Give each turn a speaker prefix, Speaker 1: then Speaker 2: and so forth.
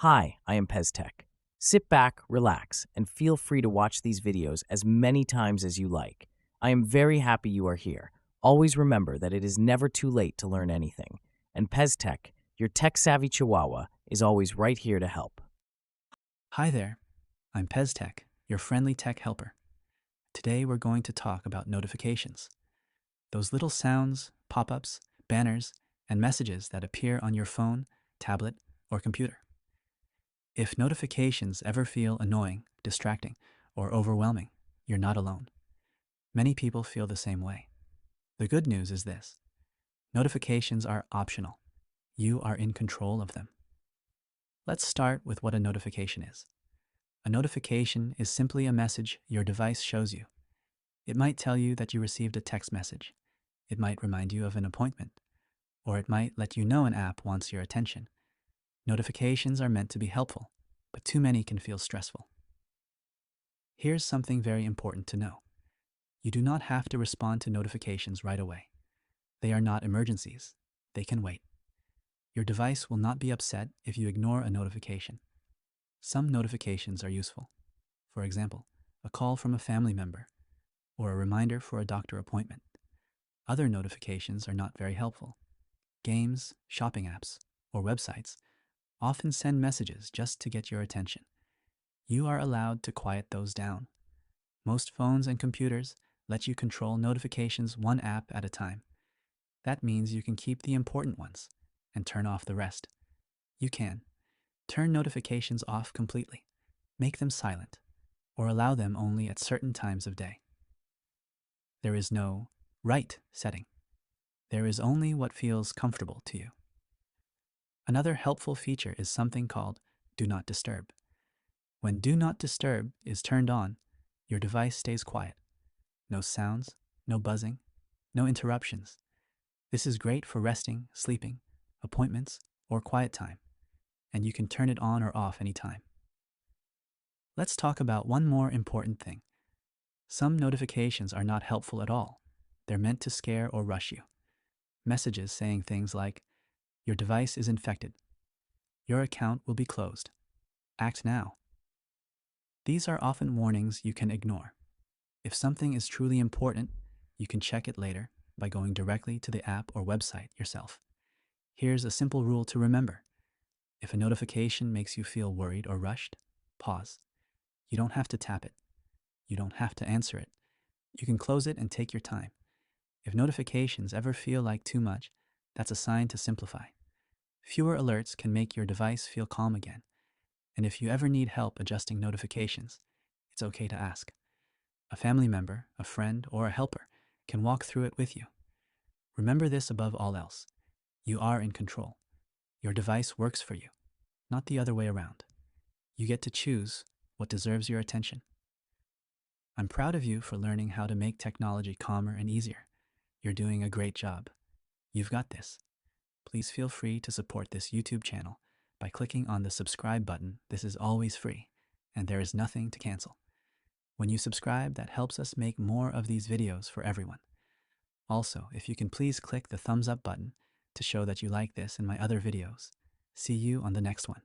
Speaker 1: Hi, I am Pez-Tech. Sit back, relax, and feel free to watch these videos as many times as you like. I am very happy you are here. Always remember that it is never too late to learn anything. And Pez-Tech, your tech-savvy chihuahua, is always right here to help.
Speaker 2: Hi there, I'm Pez-Tech, your friendly tech helper. Today we're going to talk about notifications. Those little sounds, pop-ups, banners, and messages that appear on your phone, tablet, or computer. If notifications ever feel annoying, distracting, or overwhelming, you're not alone. Many people feel the same way. The good news is this: notifications are optional. You are in control of them. Let's start with what a notification is. A notification is simply a message your device shows you. It might tell you that you received a text message. It might remind you of an appointment, or it might let you know an app wants your attention. Notifications are meant to be helpful, but too many can feel stressful. Here's something very important to know. You do not have to respond to notifications right away. They are not emergencies. They can wait. Your device will not be upset if you ignore a notification. Some notifications are useful. For example, a call from a family member, or a reminder for a doctor appointment. Other notifications are not very helpful. Games, shopping apps, or websites often send messages just to get your attention. You are allowed to quiet those down. Most phones and computers let you control notifications one app at a time. That means you can keep the important ones and turn off the rest. You can turn notifications off completely, make them silent, or allow them only at certain times of day. There is no right setting. There is only what feels comfortable to you. Another helpful feature is something called Do Not Disturb. When Do Not Disturb is turned on, your device stays quiet. No sounds, no buzzing, no interruptions. This is great for resting, sleeping, appointments, or quiet time, and you can turn it on or off anytime. Let's talk about one more important thing. Some notifications are not helpful at all. They're meant to scare or rush you. Messages saying things like, "Your device is infected. Your account will be closed. Act now." These are often warnings you can ignore. If something is truly important, you can check it later by going directly to the app or website yourself. Here's a simple rule to remember. If a notification makes you feel worried or rushed, pause. You don't have to tap it. You don't have to answer it. You can close it and take your time. If notifications ever feel like too much, that's a sign to simplify. Fewer alerts can make your device feel calm again. And if you ever need help adjusting notifications, it's okay to ask. A family member, a friend, or a helper can walk through it with you. Remember this above all else. You are in control. Your device works for you, not the other way around. You get to choose what deserves your attention. I'm proud of you for learning how to make technology calmer and easier. You're doing a great job. You've got this. Please feel free to support this YouTube channel by clicking on the subscribe button. This is always free, and there is nothing to cancel. When you subscribe, that helps us make more of these videos for everyone. Also, if you can please click the thumbs up button to show that you like this and my other videos. See you on the next one.